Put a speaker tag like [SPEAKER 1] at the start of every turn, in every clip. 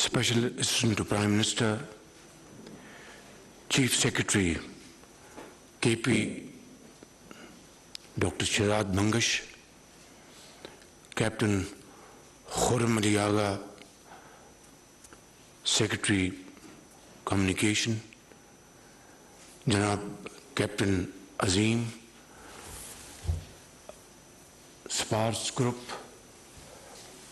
[SPEAKER 1] Special Assistant to Prime Minister, Chief Secretary KP Dr. Shahzad Mangash, Captain Khurram Ali Agha, Secretary Communication, Janab Captain Azim, Spars Group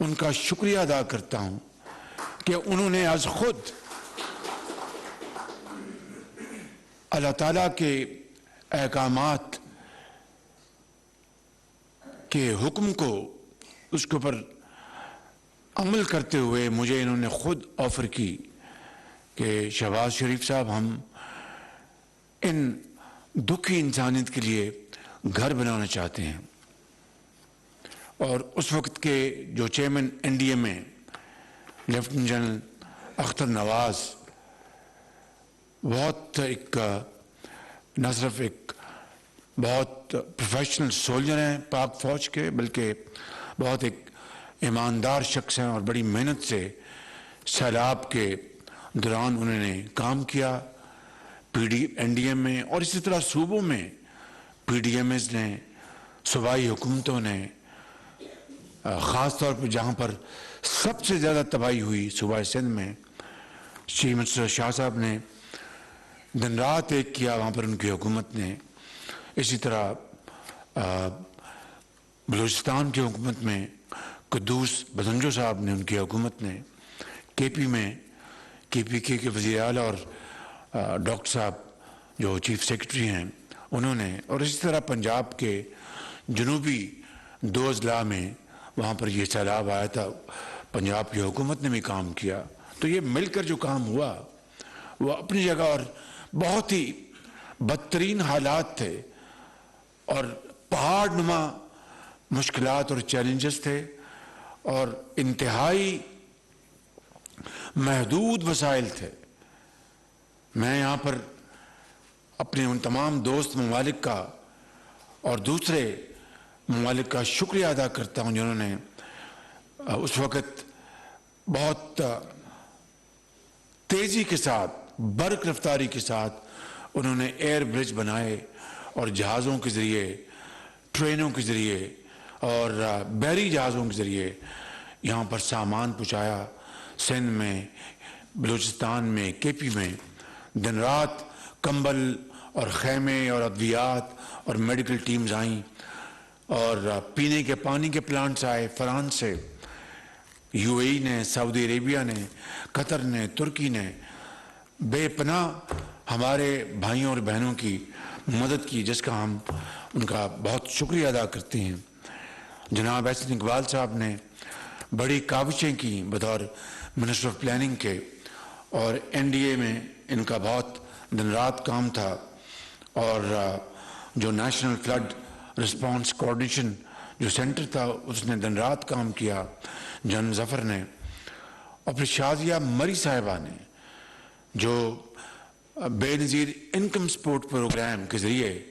[SPEAKER 1] ان کا شکریہ ادا کرتا ہوں کہ انہوں نے از خود اللہ تعالیٰ کے احکامات کے حکم کو اس کے اوپر عمل کرتے ہوئے مجھے انہوں نے خود آفر کی کہ شہباز شریف صاحب ہم ان دکھی انسانیت کے لیے گھر بنانا چاہتے ہیں. اور اس وقت کے جو چیئرمین این ڈی اے میں لیفٹیننٹ جنرل اختر نواز بہت ایک نہ صرف ایک بہت پروفیشنل سولجر ہیں پاک فوج کے بلکہ بہت ایک ایماندار شخص ہیں اور بڑی محنت سے سیلاب کے دوران انہوں نے کام کیا این ڈی ایم میں اور اسی طرح صوبوں میں پی ڈی ایم ایز نے صوبائی حکومتوں نے خاص طور پر جہاں پر سب سے زیادہ تباہی ہوئی صوبہ سندھ میں چیف منسٹر شاہ صاحب نے دن رات ایک کیا وہاں پر ان کی حکومت نے. اسی طرح بلوچستان کی حکومت میں قدوس بدنجو صاحب نے ان کی حکومت نے کے پی میں کے پی کے وزیر اعلیٰ اور ڈاکٹر صاحب جو چیف سیکرٹری ہیں انہوں نے اور اسی طرح پنجاب کے جنوبی 2 اضلاع میں وہاں پر یہ سیلاب آیا تھا پنجاب کی حکومت نے بھی کام کیا. تو یہ مل کر جو کام ہوا وہ اپنی جگہ اور بہت ہی بدترین حالات تھے اور پہاڑ نما مشکلات اور چیلنجز تھے اور انتہائی محدود وسائل تھے. میں یہاں پر اپنے ان تمام دوست ممالک کا اور دوسرے ممالک کا شکریہ ادا کرتا ہوں جنہوں نے اس وقت بہت تیزی کے ساتھ برق رفتاری کے ساتھ انہوں نے ایئر برج بنائے اور جہازوں کے ذریعے ٹرینوں کے ذریعے اور بحری جہازوں کے ذریعے یہاں پر سامان پہنچایا. سندھ میں بلوچستان میں کے پی میں دن رات کمبل اور خیمے اور ادویات اور میڈیکل ٹیمز آئیں اور پینے کے پانی کے پلانٹس آئے فرانس سے یو اے ای نے سعودی عربیہ نے قطر نے ترکی نے بے پناہ ہمارے بھائیوں اور بہنوں کی مدد کی جس کا ہم ان کا بہت شکریہ ادا کرتے ہیں. جناب احسن اقبال صاحب نے بڑی کاوشیں کی بطور منسٹر آف پلاننگ کے اور این ڈی اے میں ان کا بہت دن رات کام تھا اور جو نیشنل فلڈ رسپانس کوآرڈینیشن جو سینٹر تھا اس نے دن رات کام کیا جنرل ظفر نے اور پھر شازیہ مری صاحبہ نے جو بے نظیر انکم سپورٹ پروگرام کے ذریعے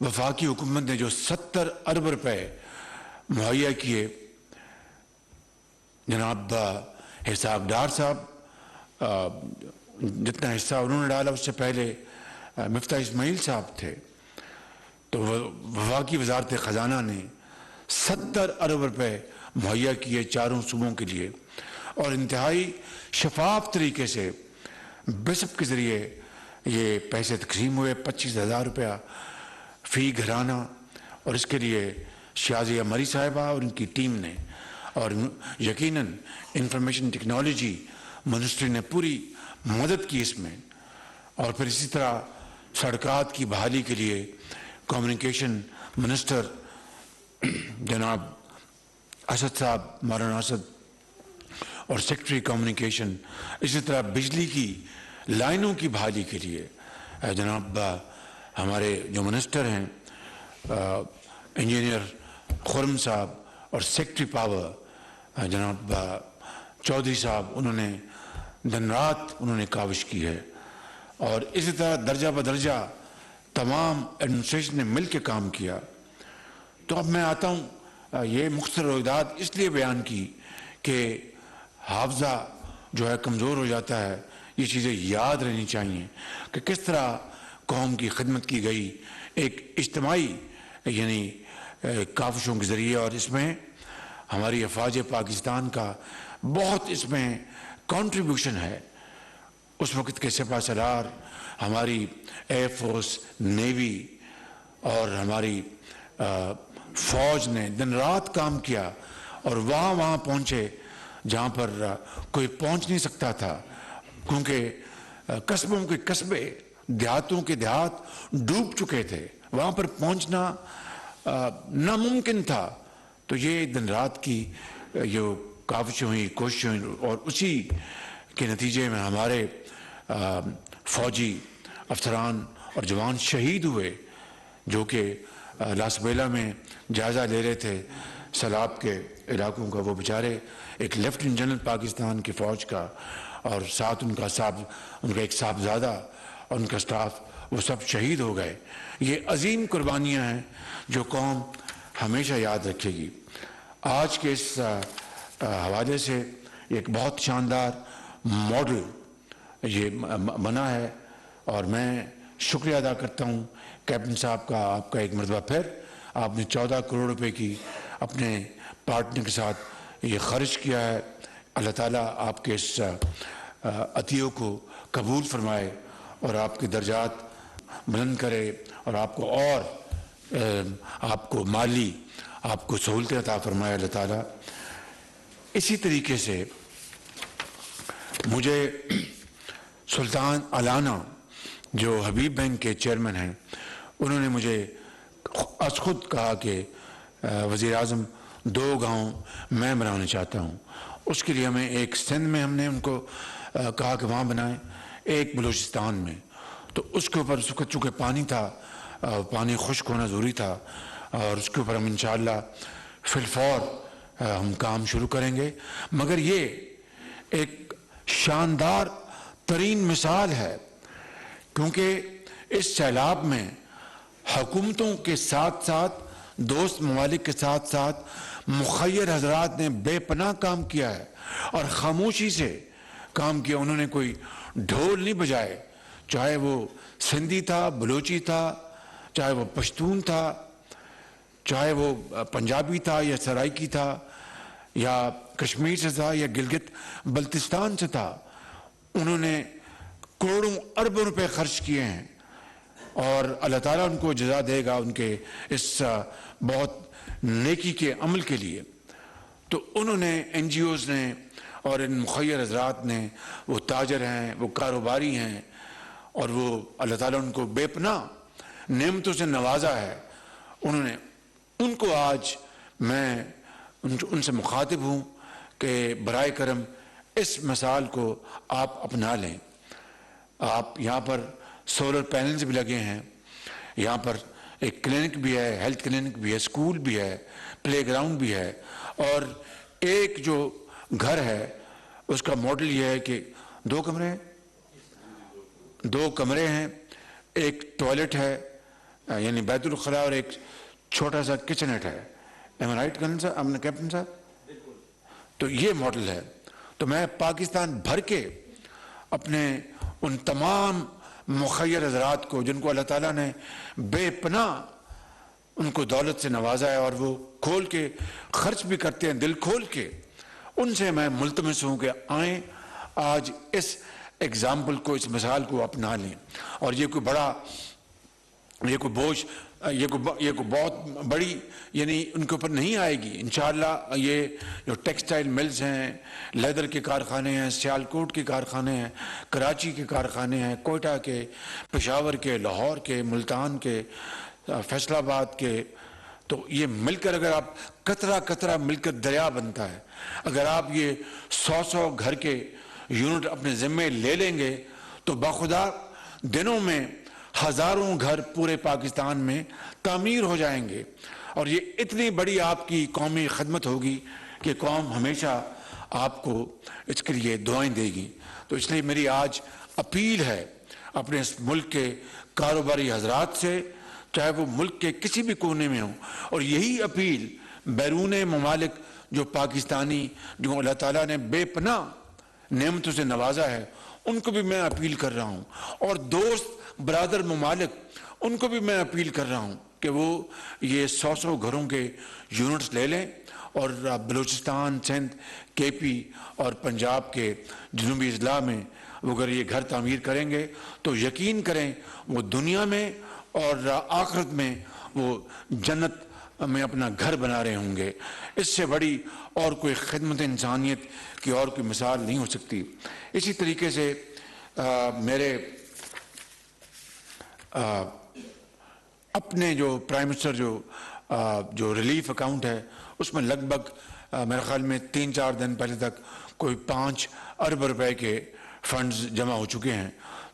[SPEAKER 1] وفاقی حکومت نے جو 70 ارب روپے مہیا کیے. جناب حساب ڈار صاحب جتنا حصہ انہوں نے ڈالا اس سے پہلے مفتاح اسماعیل صاحب تھے تو وفاقی وزارت خزانہ نے 70 ارب روپے مہیا کیے چاروں صوبوں کے لیے اور انتہائی شفاف طریقے سے بسپ کے ذریعے یہ پیسے تقسیم ہوئے 25,000 روپیہ فی گھرانہ اور اس کے لیے شازیہ مری صاحبہ اور ان کی ٹیم نے اور یقیناً انفارمیشن ٹیکنالوجی منسٹری نے پوری مدد کی اس میں. اور پھر اسی طرح سڑکات کی بحالی کے لیے کمیونیکیشن منسٹر جناب اسد صاحب مولانا اسد اور سیکرٹری کمیونیکیشن اسی طرح بجلی کی لائنوں کی بحالی کے لیے جناب ہمارے جو منسٹر ہیں انجینئر خرم صاحب اور سیکرٹری پاور جناب چودھری صاحب انہوں نے دن رات انہوں نے کاوش کی ہے اور اسی طرح درجہ بدرجہ تمام ایڈمنسٹریشن نے مل کے کام کیا. تو اب میں آتا ہوں یہ مختصر روایات اس لیے بیان کی کہ حافظہ جو ہے کمزور ہو جاتا ہے یہ چیزیں یاد رہنی چاہیے کہ کس طرح قوم کی خدمت کی گئی ایک اجتماعی یعنی کاوشوں کے ذریعے اور اس میں ہماری افواج پاکستان کا بہت اس میں کنٹریبیوشن ہے. اس وقت کے سپاہ سالار ہماری ایئر فورس نیوی اور ہماری فوج نے دن رات کام کیا اور وہاں پہنچے جہاں پر کوئی پہنچ نہیں سکتا تھا، کیونکہ قصبوں کے قصبے، دیہاتوں کے دیہات ڈوب چکے تھے، وہاں پر پہنچنا ناممکن تھا۔ تو یہ دن رات کی جو کاوشیں ہوئی، کوششیں ہوئی، اور اسی کے نتیجے میں ہمارے فوجی افسران اور جوان شہید ہوئے، جو کہ لاسبیلا میں جائزہ لے رہے تھے سیلاب کے علاقوں کا۔ وہ بیچارے ایک لیفٹیننٹ جنرل پاکستان کی فوج کا، اور ساتھ ان کا ایک صاحبزادہ اور ان کا سٹاف، وہ سب شہید ہو گئے۔ یہ عظیم قربانیاں ہیں جو قوم ہمیشہ یاد رکھے گی۔ آج کے اس حوالے سے ایک بہت شاندار ماڈل یہ بنا ہے، اور میں شکریہ ادا کرتا ہوں کیپٹن صاحب کا، آپ کا ایک مرتبہ پھر۔ آپ نے 14 کروڑ روپے کی اپنے پارٹنر کے ساتھ یہ خرچ کیا ہے۔ اللہ تعالیٰ آپ کے اس عطیوں کو قبول فرمائے اور آپ کے درجات بلند کرے، اور آپ کو مالی آپ کو سہولتیں عطا فرمائے اللہ تعالیٰ۔ اسی طریقے سے مجھے سلطان علانہ جو حبیب بینک کے چیئرمین ہیں، انہوں نے مجھے از خود کہا کہ وزیر اعظم 2 گاؤں میں بنانا چاہتا ہوں۔ اس کے لیے ہمیں ایک سندھ میں ہم نے ان کو کہا کہ وہاں بنائیں، ایک بلوچستان میں۔ تو اس کے اوپر چونکہ پانی تھا، پانی خشک ہونا ضروری تھا، اور اس کے اوپر ہم انشاءاللہ فی الفور ہم کام شروع کریں گے۔ مگر یہ ایک شاندار ترین مثال ہے، کیونکہ اس سیلاب میں حکومتوں کے ساتھ ساتھ، دوست ممالک کے ساتھ ساتھ مخیر حضرات نے بے پناہ کام کیا ہے، اور خاموشی سے کام کیا۔ انہوں نے کوئی ڈھول نہیں بجائے، چاہے وہ سندھی تھا، بلوچی تھا، چاہے وہ پشتون تھا، چاہے وہ پنجابی تھا یا سرائکی تھا، یا کشمیر سے تھا یا گلگت بلتستان سے تھا۔ انہوں نے کروڑوں اربوں روپے خرچ کیے ہیں، اور اللہ تعالیٰ ان کو جزا دے گا ان کے اس بہت نیکی کے عمل کے لیے۔ تو انہوں نے NGOs نے اور ان مخیر حضرات نے، وہ تاجر ہیں، وہ کاروباری ہیں، اور وہ اللہ تعالیٰ ان کو بے پناہ نعمتوں سے نوازا ہے۔ انہوں نے ان کو آج میں ان سے مخاطب ہوں کہ برائے کرم اس مثال کو آپ اپنا لیں۔ آپ یہاں پر سولر پینلز بھی لگے ہیں، یہاں پر ایک کلینک بھی ہے، ہیلتھ کلینک بھی ہے، اسکول بھی ہے، پلے گراؤنڈ بھی ہے، اور ایک جو گھر ہے اس کا ماڈل یہ ہے کہ 2 کمرے ہیں، ایک ٹوائلٹ ہے یعنی بیت الخلاء، اور ایک چھوٹا سا کچنٹ ہے۔ ایم آئی رائٹ کیپٹن صاحب؟ تو یہ ماڈل ہے۔ تو میں پاکستان بھر کے اپنے ان تمام مخیر حضرات کو، جن کو اللہ تعالیٰ نے بے پناہ ان کو دولت سے نوازا ہے، اور وہ کھول کے خرچ بھی کرتے ہیں، دل کھول کے، ان سے میں ملتمس ہوں کہ آئیں آج اس ایگزامپل کو، اس مثال کو اپنا لیں۔ اور یہ کوئی بڑا، یہ کوئی بوجھ، یہ کوئی بہت بڑی یعنی ان کے اوپر نہیں آئے گی انشاءاللہ۔ یہ جو ٹیکسٹائل ملز ہیں، لیدر کے کارخانے ہیں، سیالکوٹ کے کارخانے ہیں، کراچی کے کارخانے ہیں، کوئٹہ کے، پشاور کے، لاہور کے، ملتان کے، فیصل آباد کے، تو یہ مل کر اگر آپ قطرہ قطرہ مل کر دریا بنتا ہے۔ اگر آپ یہ 100 گھر کے یونٹ اپنے ذمے لے لیں گے تو بخدا دنوں میں ہزاروں گھر پورے پاکستان میں تعمیر ہو جائیں گے، اور یہ اتنی بڑی آپ کی قومی خدمت ہوگی کہ قوم ہمیشہ آپ کو اس کے لیے دعائیں دے گی۔ تو اس لیے میری آج اپیل ہے اپنے اس ملک کے کاروباری حضرات سے، چاہے وہ ملک کے کسی بھی کونے میں ہوں، اور یہی اپیل بیرون ممالک جو پاکستانی، جو اللہ تعالیٰ نے بے پناہ نعمتوں سے نوازا ہے، ان کو بھی میں اپیل کر رہا ہوں، اور دوست برادر ممالک ان کو بھی میں اپیل کر رہا ہوں کہ وہ یہ 100 گھروں کے یونٹس لے لیں، اور بلوچستان، سندھ، KP اور پنجاب کے جنوبی اضلاع میں وہ اگر یہ گھر تعمیر کریں گے تو یقین کریں وہ دنیا میں اور آخرت میں وہ جنت میں اپنا گھر بنا رہے ہوں گے. اس سے بڑی اور کوئی خدمت انسانیت کی اور کوئی مثال نہیں ہو سکتی. اسی طریقے سے میرے اپنے جو پرائم منسٹر جو ریلیف اکاؤنٹ ہے اس میں لگ بھگ میرے خیال میں 3-4 دن پہلے تک کوئی 5 ارب روپے کے فنڈز جمع ہو چکے ہیں.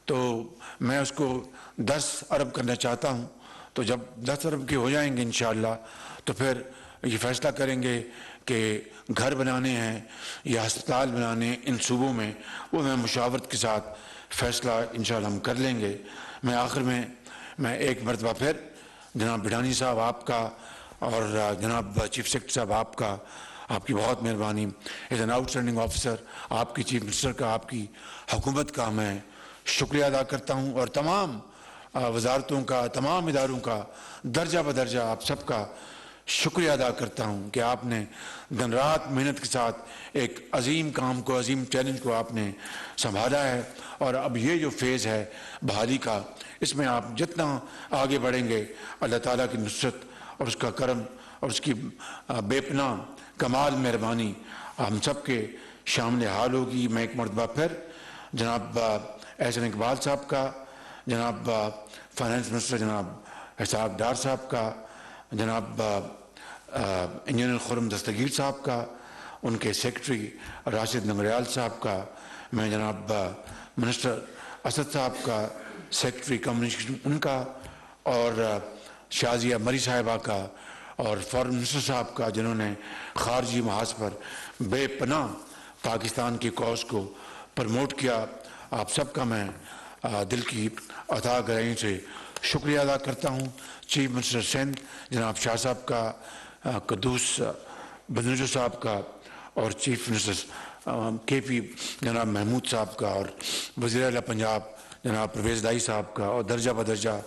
[SPEAKER 1] تو میں اس کو 10 ارب کرنا چاہتا ہوں. تو جب 10 ارب کے ہو جائیں گے انشاءاللہ تو پھر یہ فیصلہ کریں گے کہ گھر بنانے ہیں یا ہسپتال بنانے ہیں ان صوبوں میں، وہ میں مشاورت کے ساتھ فیصلہ انشاءاللہ ہم کر لیں گے. میں آخر میں ایک مرتبہ پھر جناب بڈھانی صاحب آپ کا اور جناب چیف سیکرٹری صاحب آپ کا، آپ کی بہت مہربانی. As an out standing officer آپ کی چیف منسٹر کا، آپ کی حکومت کا میں شکریہ ادا کرتا ہوں، اور تمام وزارتوں کا، تمام اداروں کا درجہ بدرجہ آپ سب کا شکریہ ادا کرتا ہوں کہ آپ نے دن رات محنت کے ساتھ ایک عظیم کام کو، عظیم چیلنج کو آپ نے سنبھالا ہے. اور اب یہ جو فیز ہے بحالی کا، اس میں آپ جتنا آگے بڑھیں گے اللہ تعالیٰ کی نصرت اور اس کا کرم اور اس کی بے پناہ کمال مہربانی ہم سب کے شامل حال ہوگی. میں ایک مرتبہ پھر جناب احسن اقبال صاحب کا، جناب فائنانس منسٹر جناب حساب ڈار صاحب کا، جناب انجینئر خرم دستگیر صاحب کا، ان کے سیکرٹری راشد ننگریال صاحب کا، میں جناب منسٹر اسد صاحب کا، سیکرٹری کمیونیکیشن ان کا، اور شازیہ مری صاحبہ کا، اور فارن منسٹر صاحب کا، جنہوں نے خارجی محاذ پر بے پناہ پاکستان کی کاز کو پروموٹ کیا. آپ سب کا میں دل کی عطا گرہی سے شکریہ ادا کرتا ہوں. چیف منسٹر سندھ جناب شاہ صاحب کا، قدوس بنجو صاحب کا، اور چیف منسٹر کے پی جناب محمود صاحب کا، اور وزیر اعلیٰ پنجاب جناب پرویز دائی صاحب کا، اور درجہ بدرجہ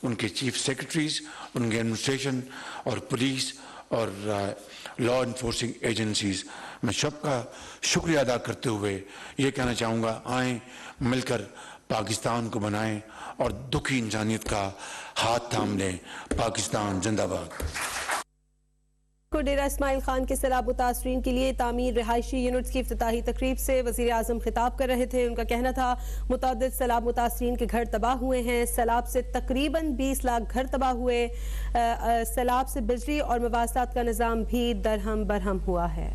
[SPEAKER 1] ان کے چیف سیکرٹریز، ان کے ایڈمنسٹریشن اور پولیس اور لا انفورسنگ ایجنسیز، میں سب کا شکریہ ادا کرتے ہوئے یہ کہنا چاہوں گا، آئیں مل کر پاکستان کو بنائیں اور دکھی انسانیت کا ہاتھ تھام لیں. پاکستان زندہ باد.
[SPEAKER 2] ڈیرہ اسماعیل خان کے سیلاب متاثرین کے لیے تعمیر رہائشی یونٹس کی افتتاحی تقریب سے وزیر اعظم خطاب کر رہے تھے. ان کا کہنا تھا متعدد سیلاب متاثرین کے گھر تباہ ہوئے ہیں. سیلاب سے تقریباً 20 لاکھ گھر تباہ ہوئے. سیلاب سے بجلی اور مواصلات کا نظام بھی درہم برہم ہوا ہے.